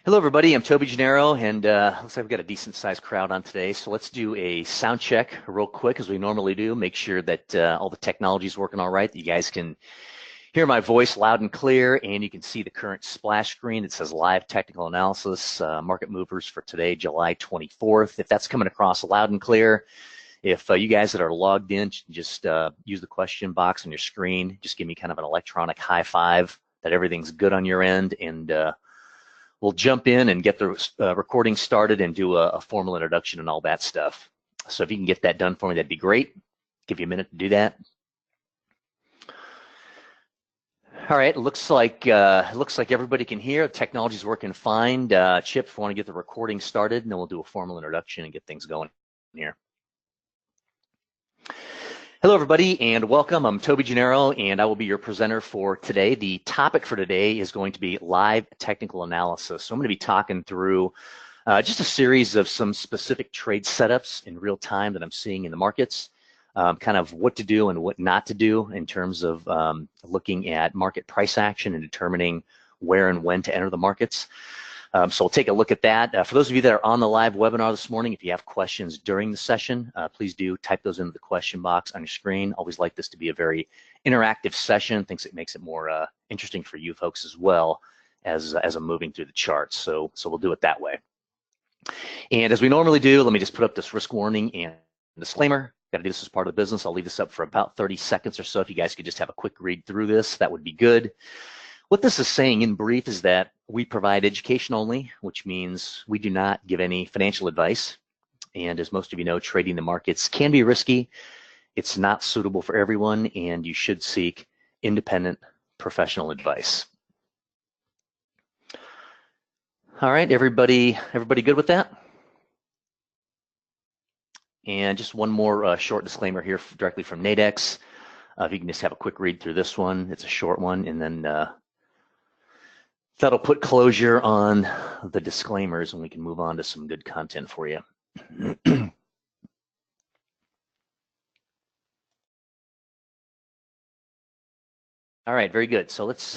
Hello, everybody. I'm Toby Gennaro, and looks like we've got a decent-sized crowd on today. So let's do a sound check real quick, as we normally do. Make sure that all the technology is working all right, that you guys can hear my voice loud and clear, and you can see the current splash screen. It says Live Technical Analysis, Market Movers for today, July 24th. If that's coming across loud and clear, if you guys that are logged in, just use the question box on your screen. Just give me kind of an electronic high five that everything's good on your end, and we'll jump in and get the recording started and do a formal introduction and all that stuff. So if you can get that done for me, that'd be great. Give you a minute to do that. All right, it looks like everybody can hear. The technology's working fine. Chip, if you want to get the recording started, and then we'll do a formal introduction and get things going here. Hello, everybody, and welcome. I'm Toby Gennaro, and I will be your presenter for today. The topic for today is going to be live technical analysis. So I'm going to be talking through just a series of some specific trade setups in real time that I'm seeing in the markets, kind of what to do and what not to do in terms of looking at market price action and determining where and when to enter the markets. So we'll take a look at that. For those of you that are on the live webinar this morning, if you have questions during the session, please do type those into the question box on your screen. Always like this to be a very interactive session. Thinks it makes it more interesting for you folks as well as I'm moving through the charts. So we'll do it that way. And as we normally do, let me just put up this risk warning and disclaimer. Got to do this as part of the business. I'll leave this up for about 30 seconds or so. If you guys could just have a quick read through this, that would be good. What this is saying in brief is that we provide education only, which means we do not give any financial advice. And as most of you know, trading the markets can be risky. It's not suitable for everyone, and you should seek independent professional advice. All right, everybody good with that? And just one more short disclaimer here directly from Nadex. If you can just have a quick read through this one. It's a short one, and then that'll put closure on the disclaimers, and we can move on to some good content for you. All right, very good. So let's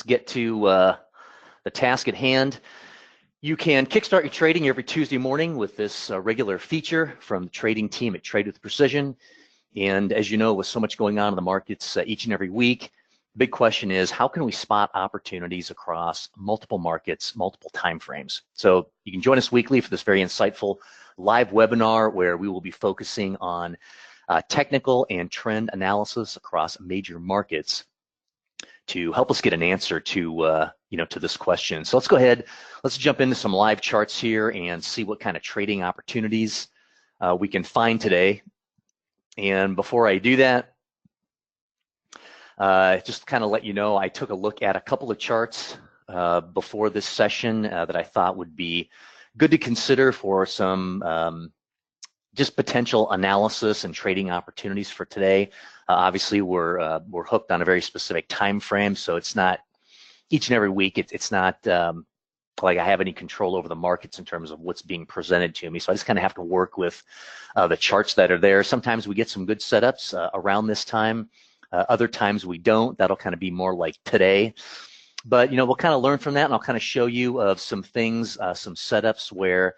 get to the task at hand. You can kickstart your trading every Tuesday morning with this regular feature from the trading team at Trade with Precision. And as you know, with so much going on in the markets each and every week, the big question is, how can we spot opportunities across multiple markets, multiple time frames? So you can join us weekly for this very insightful live webinar where we will be focusing on technical and trend analysis across major markets to help us get an answer to to this question. So let's go ahead, let's jump into some live charts here and see what kind of trading opportunities we can find today. And before I do that, just kind of let you know, I took a look at a couple of charts before this session that I thought would be good to consider for some just potential analysis and trading opportunities for today. Obviously, we're hooked on a very specific time frame, so it's not each and every week. It's not like I have any control over the markets in terms of what's being presented to me. So I just kind of have to work with the charts that are there. Sometimes we get some good setups around this time. Other times we don't. That'll kind of be more like today. But we'll kind of learn from that, and I'll kind of show you of some things, some setups where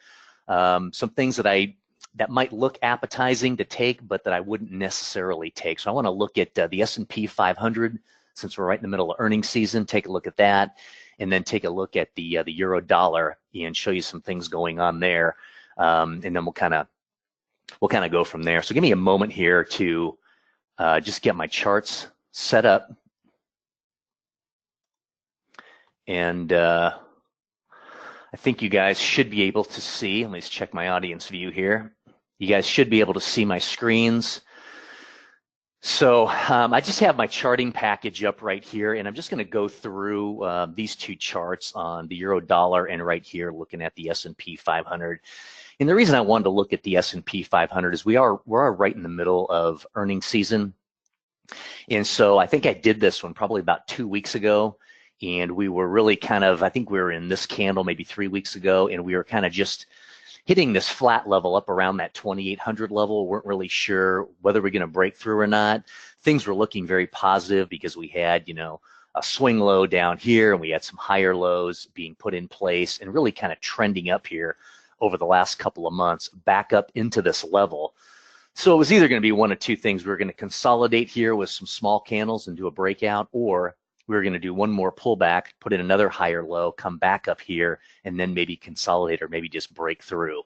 some things that might look appetizing to take, but that I wouldn't necessarily take. So I want to look at the S&P 500 since we're right in the middle of earnings season. Take a look at that, and then take a look at the euro dollar and show you some things going on there, and then we'll kind of go from there. So give me a moment here to just get my charts set up. And I think you guys should be able to see, let me just check my audience view here. You guys should be able to see my screens. So I just have my charting package up right here, and I'm just going to go through these two charts on the euro dollar and right here looking at the S&P 500. And the reason I wanted to look at the S&P 500 is we're right in the middle of earnings season. And so I think I did this one probably about 2 weeks ago, and we were really kind of, I think we were in this candle maybe 3 weeks ago, and we were kind of just hitting this flat level up around that 2,800 level. Weren't really sure whether we're going to break through or not. Things were looking very positive because we had, a swing low down here, and we had some higher lows being put in place and really kind of trending up here over the last couple of months back up into this level. So it was either going to be one of two things. We were going to consolidate here with some small candles and do a breakout, or we were going to do one more pullback, put in another higher low, come back up here, and then maybe consolidate or maybe just break through.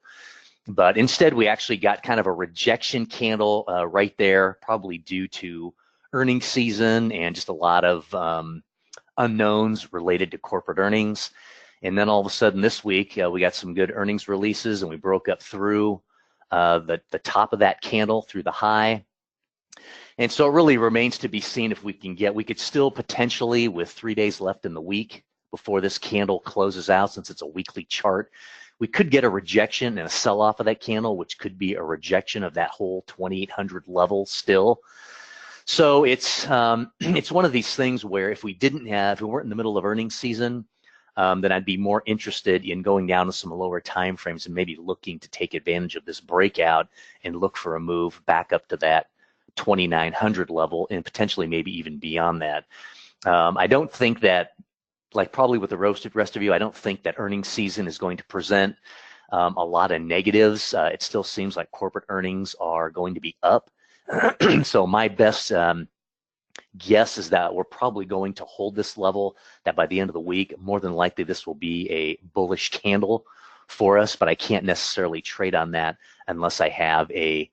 But instead, we actually got kind of a rejection candle right there, probably due to earnings season and just a lot of unknowns related to corporate earnings. And then all of a sudden this week, we got some good earnings releases, and we broke up through the top of that candle through the high. And so it really remains to be seen if we could still potentially, with 3 days left in the week before this candle closes out, since it's a weekly chart, we could get a rejection and a sell-off of that candle, which could be a rejection of that whole 2,800 level still. So it's one of these things where if we weren't in the middle of earnings season, then I'd be more interested in going down to some lower time frames and maybe looking to take advantage of this breakout and look for a move back up to that 2,900 level and potentially maybe even beyond that. I don't think that, like probably with the rest of you, I don't think that earnings season is going to present a lot of negatives. It still seems like corporate earnings are going to be up. So my best guess is that we're probably going to hold this level, that by the end of the week, more than likely this will be a bullish candle for us, but I can't necessarily trade on that unless I have a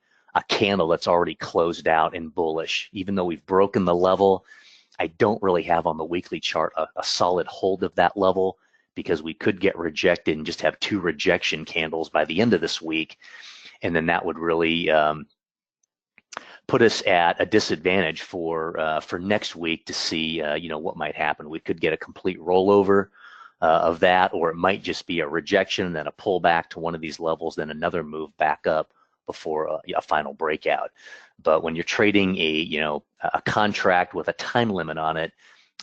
candle that's already closed out and bullish. Even though we've broken the level, I don't really have on the weekly chart a solid hold of that level, because we could get rejected and just have 2 rejection candles by the end of this week, and then that would really put us at a disadvantage for next week to see what might happen. We could get a complete rollover of that, or it might just be a rejection and then a pullback to one of these levels, then another move back up before a final breakout. But when you're trading a contract with a time limit on it,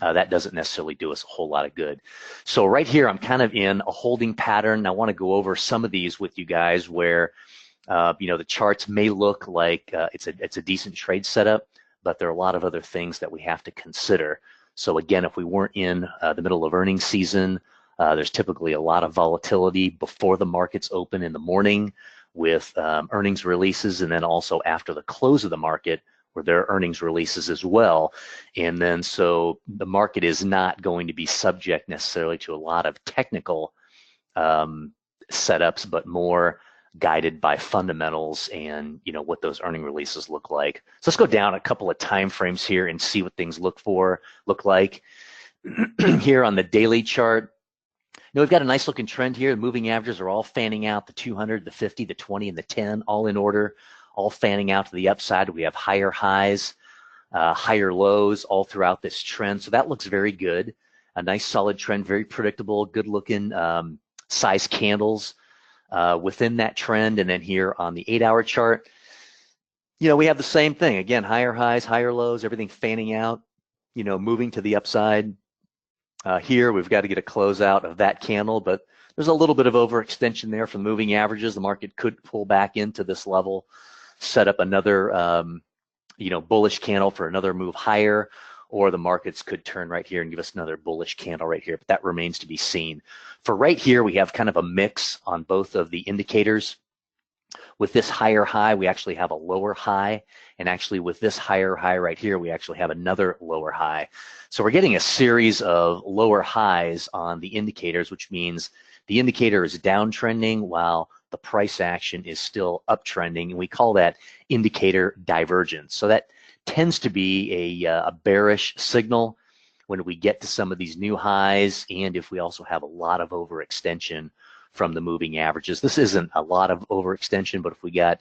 that doesn't necessarily do us a whole lot of good. So right here, I'm kind of in a holding pattern. I want to go over some of these with you guys where the charts may look like it's a decent trade setup, but there are a lot of other things that we have to consider. So again, if we weren't in the middle of earnings season, there's typically a lot of volatility before the markets open in the morning with earnings releases, and then also after the close of the market where there are earnings releases as well. And then so the market is not going to be subject necessarily to a lot of technical setups, but more guided by fundamentals and what those earning releases look like. So let's go down a couple of time frames here and see what things look like. Here on the daily chart, we've got a nice looking trend here. The moving averages are all fanning out, the 200, the 50, the 20, and the 10, all in order, all fanning out to the upside. We have higher highs, higher lows all throughout this trend. So that looks very good. A nice solid trend, very predictable, good looking size candles within that trend. And then here on the 8-hour chart, we have the same thing. Again, higher highs, higher lows, everything fanning out, moving to the upside. Here, we've got to get a closeout of that candle, but there's a little bit of overextension there from moving averages. The market could pull back into this level, set up another, bullish candle for another move higher, or the markets could turn right here and give us another bullish candle right here, but that remains to be seen. For right here, we have kind of a mix on both of the indicators. With this higher high, we actually have a lower high, and actually with this higher high right here, we actually have another lower high. So we're getting a series of lower highs on the indicators, which means the indicator is downtrending while the price action is still uptrending, and we call that indicator divergence. So that tends to be a bearish signal when we get to some of these new highs, and if we also have a lot of overextension from the moving averages. This isn't a lot of overextension, but if we got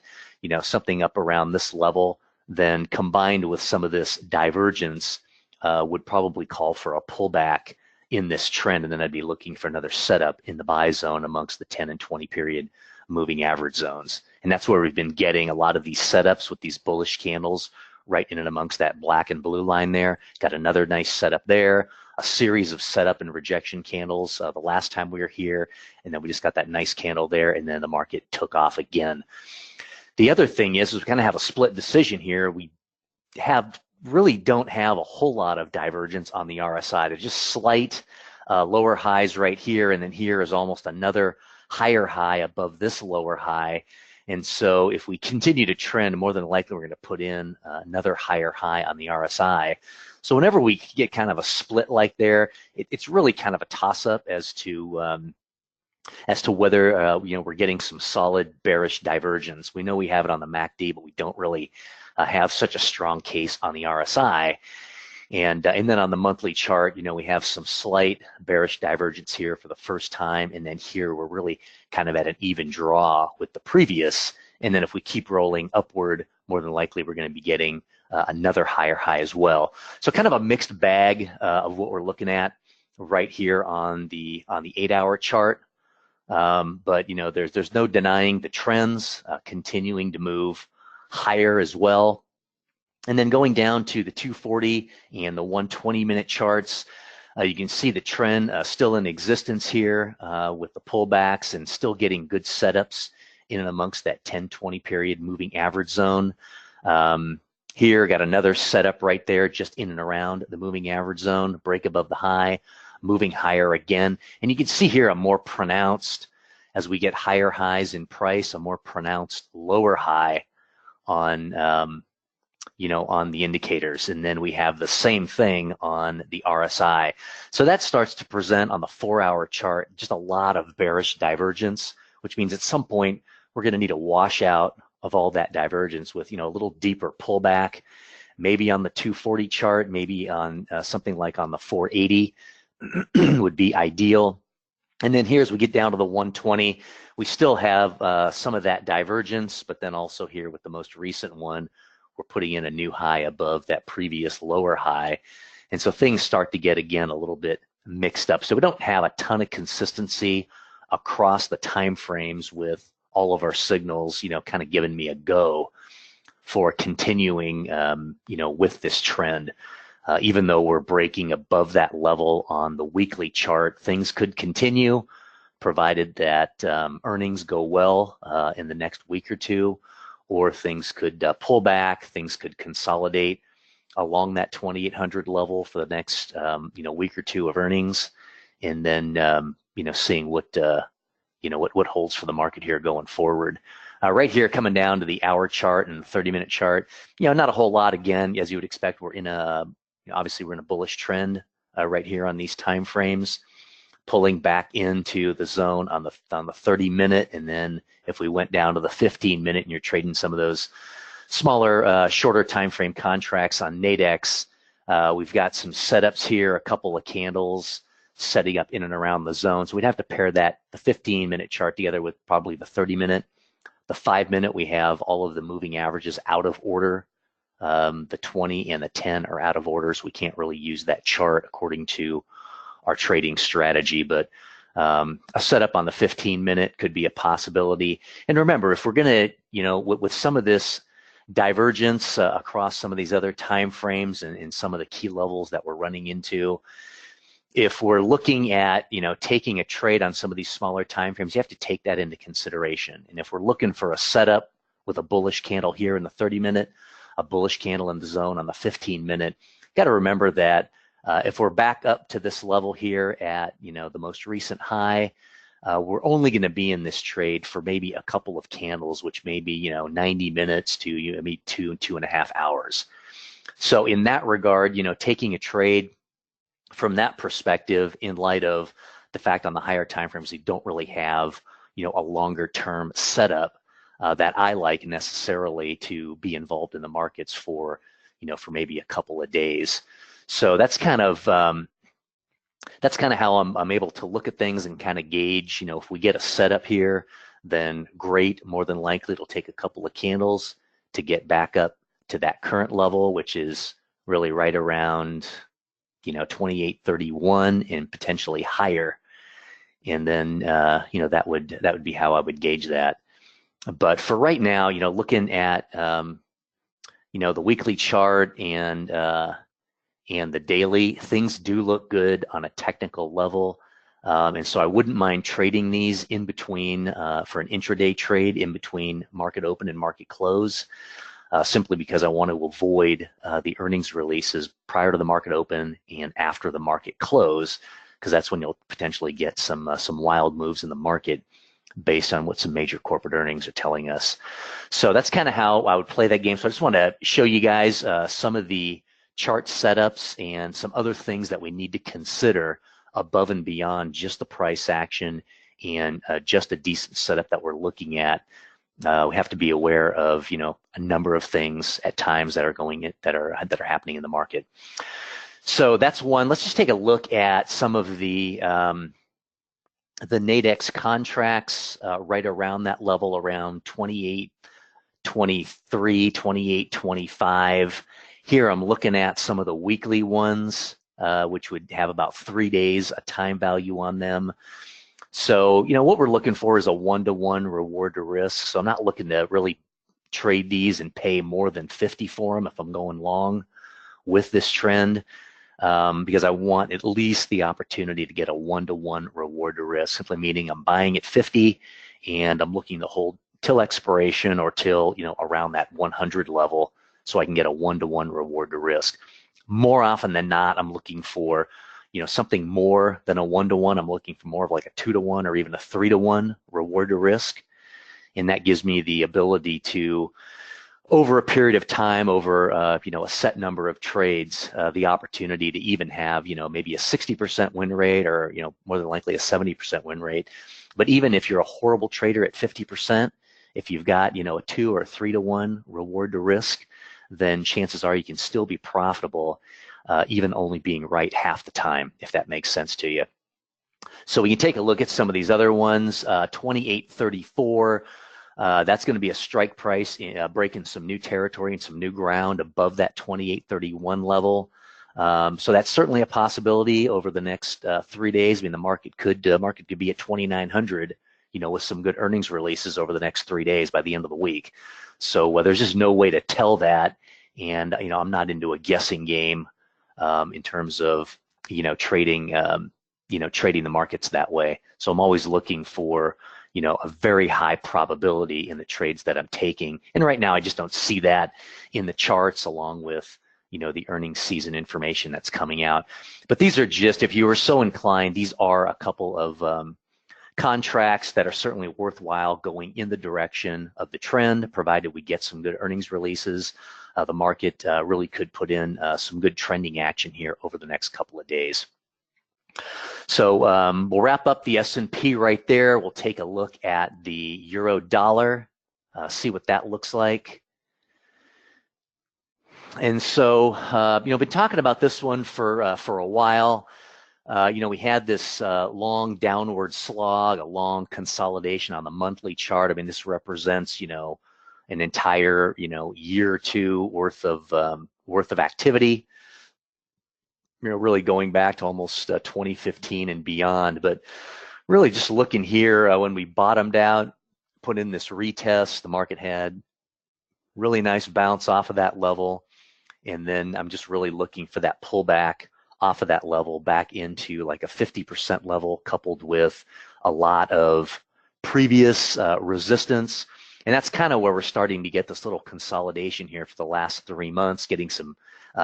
something up around this level, then combined with some of this divergence would probably call for a pullback in this trend, and then I'd be looking for another setup in the buy zone amongst the 10 and 20 period moving average zones. And that's where we've been getting a lot of these setups with these bullish candles right in and amongst that black and blue line there. Got another nice setup there, a series of setup and rejection candles the last time we were here, and then we just got that nice candle there, and then the market took off again. The other thing is we kind of have a split decision here. We have really don't have a whole lot of divergence on the RSI. There's just slight lower highs right here, and then here is almost another higher high above this lower high. And so if we continue to trend, more than likely we're going to put in another higher high on the RSI. So whenever we get kind of a split like there, it's really kind of a toss-up as to whether we're getting some solid bearish divergence. We know we have it on the MACD, but we don't really have such a strong case on the RSI. And then on the monthly chart, we have some slight bearish divergence here for the first time, and then here we're really kind of at an even draw with the previous. And then if we keep rolling upward, more than likely we're going to be getting another higher high as well. So kind of a mixed bag of what we're looking at right here on the 8-hour chart. But there's no denying the trends continuing to move higher as well. And then going down to the 240 and the 120-minute charts, you can see the trend still in existence here with the pullbacks and still getting good setups in and amongst that 10-20 period moving average zone. Here, got another setup right there just in and around the moving average zone, break above the high, moving higher again. And you can see here a more pronounced, as we get higher highs in price, a more pronounced lower high on on the indicators. And then we have the same thing on the RSI. So that starts to present on the 4-hour chart just a lot of bearish divergence, which means at some point we're going to need a washout of all that divergence with a little deeper pullback, maybe on the 240 chart, maybe on something like on the 480 would be ideal. And then here, as we get down to the 120, we still have some of that divergence, but then also here with the most recent one, we're putting in a new high above that previous lower high. And so things start to get, again, a little bit mixed up. So we don't have a ton of consistency across the time frames with all of our signals, kind of giving me a go for continuing, with this trend. Even though we're breaking above that level on the weekly chart, things could continue provided that earnings go well in the next week or two, or things could pull back, things could consolidate along that 2,800 level for the next week or two of earnings, and then seeing what holds for the market here going forward. Right here, coming down to the hour chart and 30-minute chart, not a whole lot. Again, as you would expect, we're in a obviously we're in a bullish trend right here on these time frames, pulling back into the zone on the 30-minute, and then if we went down to the 15-minute and you're trading some of those smaller, shorter time frame contracts on Nadex, we've got some setups here, a couple of candles setting up in and around the zone. So we'd have to pair the 15-minute chart together with probably the 30-minute. The 5-minute, we have all of the moving averages out of order. The 20 and the 10 are out of order, so we can't really use that chart according to our trading strategy, but a setup on the 15-minute could be a possibility. And remember, if we're going to, with some of this divergence across some of these other time frames and some of the key levels that we're running into, if we're looking at, taking a trade on some of these smaller time frames, you have to take that into consideration. And if we're looking for a setup with a bullish candle here in the 30-minute, a bullish candle in the zone on the 15-minute, got to remember that if we're back up to this level here at, the most recent high, we're only going to be in this trade for maybe a couple of candles, which may be, 90 minutes to maybe 2.5 hours. So in that regard, taking a trade from that perspective, in light of the fact on the higher time frames, we don't really have, a longer term setup that I like necessarily to be involved in the markets for, for maybe a couple of days. So that's kind of how I'm able to look at things and kind of gauge, if we get a setup here, then great. More than likely, it'll take a couple of candles to get back up to that current level, which is really right around, 28.31 and potentially higher. And then, that would be how I would gauge that. But for right now, looking at, the weekly chart and the daily, things do look good on a technical level. And so I wouldn't mind trading these in between for an intraday trade in between market open and market close. simply because I want to avoid the earnings releases prior to the market open and after the market close, because that's when you'll potentially get some wild moves in the market based on what some major corporate earnings are telling us. So that's kind of how I would play that game. So I just want to show you guys some of the chart setups and some other things that we need to consider above and beyond just the price action and just a decent setup that we're looking at. We have to be aware of, a number of things at times that are that are happening in the market. So that's one. Let's just take a look at some of the Nadex contracts right around that level, around 28.23, 28.25. Here I'm looking at some of the weekly ones, which would have about 3 days a time value on them. So, what we're looking for is a 1-to-1 reward to risk. So I'm not looking to really trade these and pay more than 50 for them if I'm going long with this trend, because I want at least the opportunity to get a 1-to-1 reward to risk, simply meaning I'm buying at 50 and I'm looking to hold till expiration or till, around that 100 level so I can get a 1-to-1 reward to risk. More often than not, I'm looking for something more than a 1-to-1. I'm looking for more of like a 2-to-1 or even a 3-to-1 reward to risk. And that gives me the ability to, over a period of time, over a set number of trades, the opportunity to even have maybe a 60% win rate, or more than likely a 70% win rate. But even if you're a horrible trader at 50%, if you've got a 2 or 3-to-1 reward to risk, then chances are you can still be profitable, even only being right half the time, if that makes sense to you. So we can take a look at some of these other ones. 28.34. That's going to be a strike price, breaking some new territory and some new ground above that 28.31 level. So that's certainly a possibility over the next 3 days. I mean, the market could be at 2,900, with some good earnings releases over the next 3 days by the end of the week. So there's just no way to tell that, and I'm not into a guessing game in terms of trading trading the markets that way. So I'm always looking for a very high probability in the trades that I'm taking. And right now I just don't see that in the charts, along with the earnings season information that's coming out. But these are just, if you were so inclined, these are a couple of contracts that are certainly worthwhile going in the direction of the trend, provided we get some good earnings releases. The market really could put in some good trending action here over the next couple of days. So we'll wrap up the S&P right there. We'll take a look at the euro dollar, see what that looks like. And so, been talking about this one for a while. We had this long downward slog, a long consolidation on the monthly chart. I mean, this represents, an entire, year or two worth of activity. Really going back to almost 2015 and beyond. But really just looking here, when we bottomed out, put in this retest, the market had really nice bounce off of that level. And then I'm just really looking for that pullback off of that level back into like a 50% level, coupled with a lot of previous resistance. And that's kind of where we're starting to get this little consolidation here for the last 3 months, getting some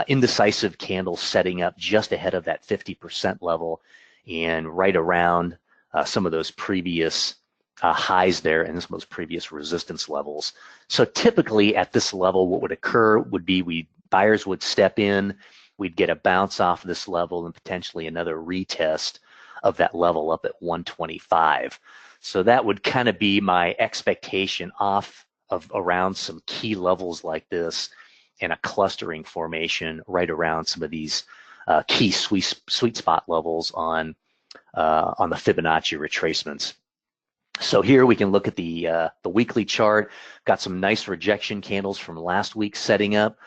indecisive candles setting up just ahead of that 50% level and right around some of those previous highs there and some of those previous resistance levels. So typically at this level, what would occur would be buyers would step in, we'd get a bounce off of this level and potentially another retest of that level up at 125. So that would kind of be my expectation off of around some key levels like this, and a clustering formation right around some of these key sweet spot levels on the Fibonacci retracements. So here we can look at the weekly chart. Got some nice rejection candles from last week setting up.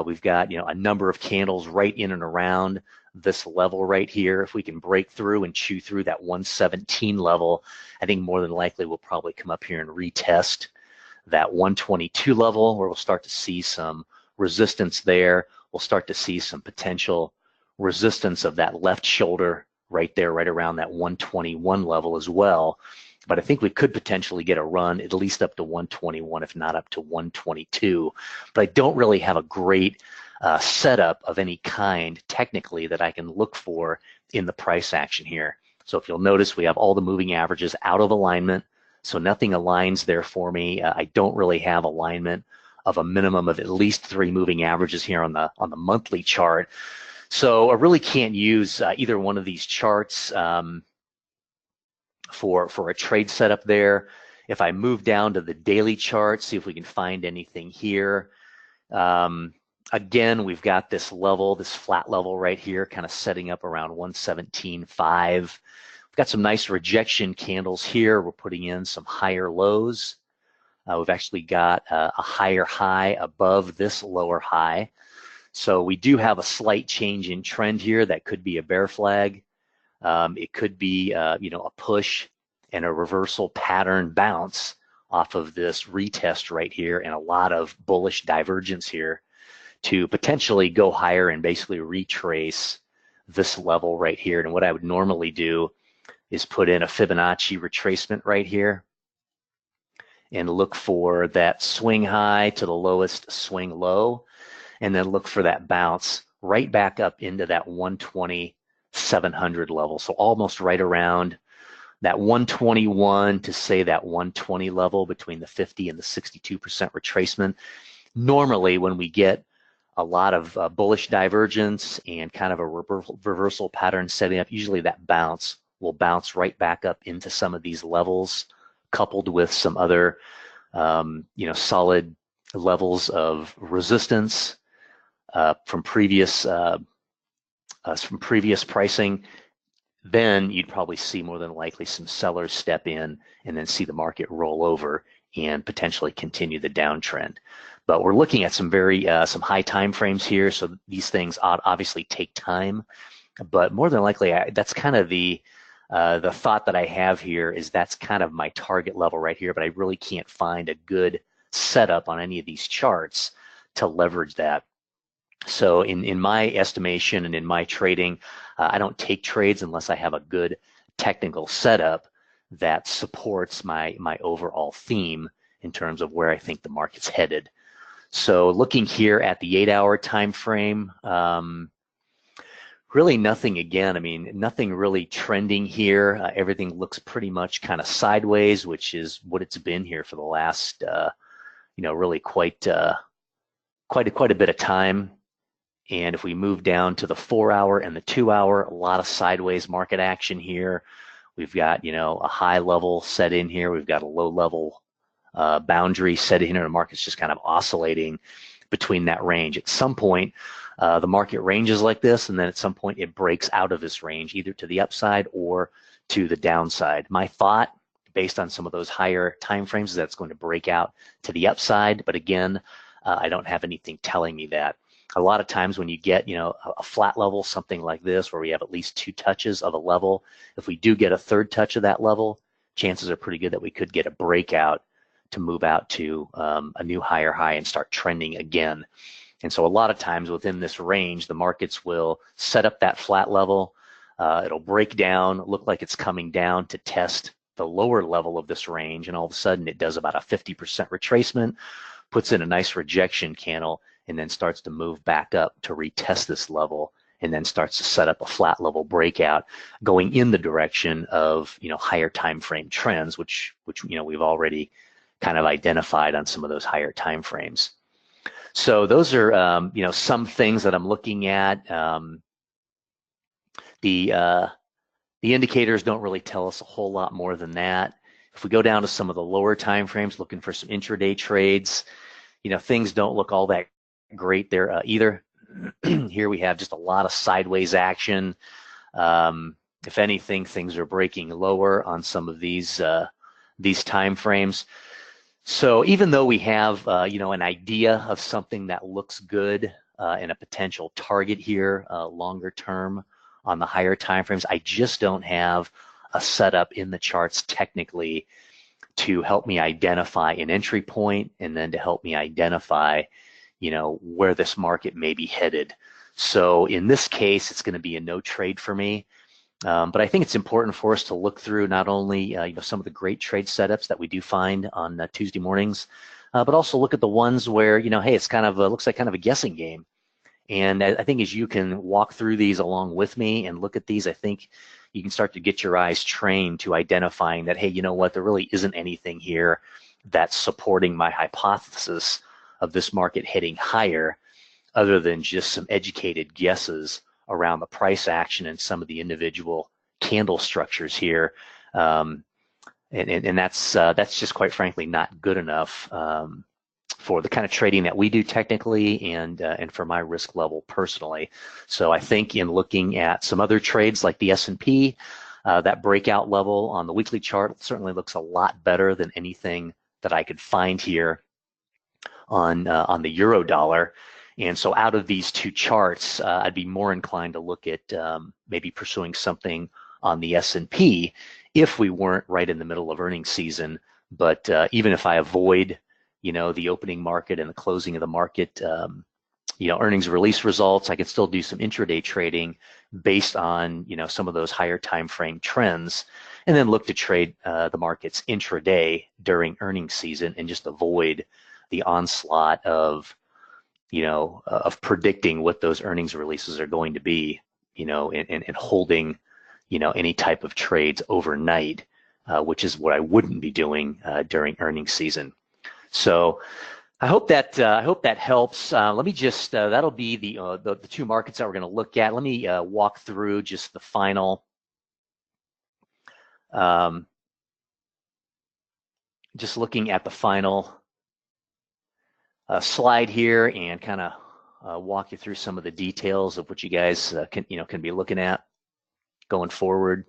We've got a number of candles right in and around this level right here. If we can break through and chew through that 117 level, I think more than likely we'll probably come up here and retest that 122 level, where we'll start to see some resistance there. We'll start to see some potential resistance of that left shoulder right there, right around that 121 level as well. but I think we could potentially get a run at least up to 121, if not up to 122. But I don't really have a great setup of any kind technically that I can look for in the price action here. So if you'll notice, we have all the moving averages out of alignment, so nothing aligns there for me. I don't really have alignment of a minimum of at least 3 moving averages here on the monthly chart. So I really can't use either one of these charts for a trade setup there. If I move down to the daily chart, see if we can find anything here. Again, we've got this level, this flat level right here, kind of setting up around 117.5. We've got some nice rejection candles here. We're putting in some higher lows. We've actually got a higher high above this lower high. So we do have a slight change in trend here. That could be a bear flag. It could be, you know, a push and a reversal pattern bounce off of this retest right here, and a lot of bullish divergence here to potentially go higher and basically retrace this level right here. And what I would normally do is put in a Fibonacci retracement right here and look for that swing high to the lowest swing low, and then look for that bounce right back up into that 120,700 level. So almost right around that 121 to say that 120 level, between the 50 and the 62% retracement. Normally when we get a lot of bullish divergence and kind of a reversal pattern setting up, usually that bounce will bounce right back up into some of these levels, coupled with some other you know, solid levels of resistance from previous pricing. Then you'd probably see more than likely some sellers step in and then see the market roll over and potentially continue the downtrend. But we're looking at some very some high time frames here, so these things obviously take time. But more than likely, that's kind of the thought that I have here, is that's kind of my target level right here. But I really can't find a good setup on any of these charts to leverage that. So in my estimation and in my trading, I don't take trades unless I have a good technical setup that supports my overall theme in terms of where I think the market's headed. So looking here at the 8-hour time frame, really nothing, again, I mean, nothing really trending here. Everything looks pretty much kind of sideways, which is what it's been here for the last, you know, really quite a bit of time. And if we move down to the 4-hour and the 2-hour, a lot of sideways market action here. We've got, you know, a high level set in here. We've got a low level boundary set in here. The market's just kind of oscillating between that range. At some point, the market ranges like this, and then at some point it breaks out of this range, either to the upside or to the downside. My thought, based on some of those higher time frames, is that it's going to break out to the upside. But again, I don't have anything telling me that. A lot of times when you get, you know, a flat level, something like this, where we have at least 2 touches of a level, if we do get a 3rd touch of that level, chances are pretty good that we could get a breakout to move out to a new higher high and start trending again. And so a lot of times within this range, the markets will set up that flat level. It'll break down, look like it's coming down to test the lower level of this range, and all of a sudden it does about a 50% retracement, puts in a nice rejection candle, and then starts to move back up to retest this level, and then starts to set up a flat level breakout going in the direction of, you know, higher time frame trends, which you know, we've already kind of identified on some of those higher time frames. So those are you know, some things that I'm looking at. The indicators don't really tell us a whole lot more than that. If we go down to some of the lower time frames, looking for some intraday trades, you know, things don't look all that great there either. Here we have just a lot of sideways action. If anything, things are breaking lower on some of these time frames. So even though we have you know, an idea of something that looks good and a potential target here longer term on the higher time frames, I just don't have a setup in the charts technically to help me identify an entry point, and then to help me identify, you know, where this market may be headed. So in this case, it's going to be a no trade for me. But I think it's important for us to look through not only some of the great trade setups that we do find on Tuesday mornings, but also look at the ones where hey, it's kind of looks like kind of a guessing game. And I think as you can walk through these along with me and look at these, I think you can start to get your eyes trained to identifying that, hey, you know what, there really isn't anything here that's supporting my hypothesis of this market heading higher, other than just some educated guesses around the price action and some of the individual candle structures here. And that's just quite frankly not good enough for the kind of trading that we do technically and for my risk level personally. So I think in looking at some other trades like the S&P, that breakout level on the weekly chart certainly looks a lot better than anything that I could find here on the euro dollar. And so out of these two charts, I'd be more inclined to look at maybe pursuing something on the S&P if we weren't right in the middle of earnings season. But even if I avoid the opening market and the closing of the market, earnings release results, I could still do some intraday trading based on, some of those higher time frame trends, and then look to trade the markets intraday during earnings season and just avoid the onslaught of predicting what those earnings releases are going to be, and holding, any type of trades overnight, which is what I wouldn't be doing during earnings season. So I hope that helps. Let me just that'll be the two markets that we're going to look at. Let me walk through just the final. Just looking at the final slide here and kind of walk you through some of the details of what you guys can be looking at going forward.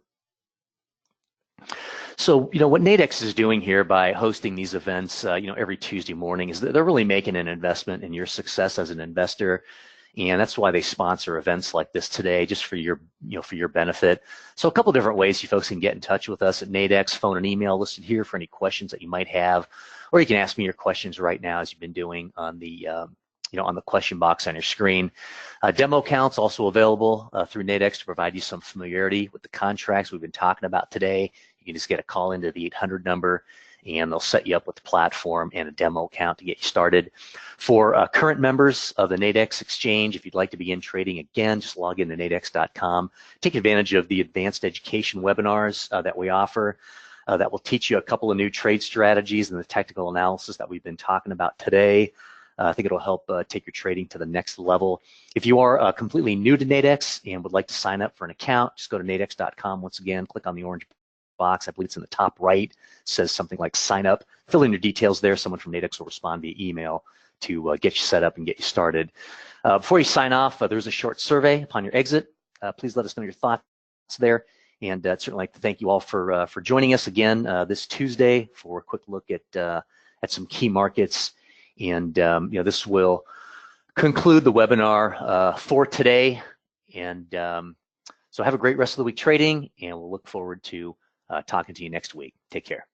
So what Nadex is doing here by hosting these events every Tuesday morning is that they're really making an investment in your success as an investor, and that's why they sponsor events like this today, just for your benefit. So a couple different ways you folks can get in touch with us at Nadex: phone and email listed here for any questions that you might have, or you can ask me your questions right now as you've been doing on the on the question box on your screen. Demo accounts also available through Nadex to provide you some familiarity with the contracts we've been talking about today. You can just get a call into the 800 number and they'll set you up with the platform and a demo account to get you started. For current members of the Nadex exchange, if you'd like to begin trading again, just log in to nadex.com. Take advantage of the advanced education webinars that we offer that will teach you a couple of new trade strategies and the technical analysis that we've been talking about today. I think it'll help take your trading to the next level. If you are completely new to Nadex and would like to sign up for an account, just go to nadex.com. Once again, click on the orange box. I believe it's in the top right. It says something like sign up. Fill in your details there. Someone from Nadex will respond via email to get you set up and get you started. Before you sign off, there's a short survey upon your exit. Please let us know your thoughts there. And I'd certainly like to thank you all for joining us again this Tuesday for a quick look at some key markets. And this will conclude the webinar for today. And so have a great rest of the week trading, and we'll look forward to talking to you next week. Take care.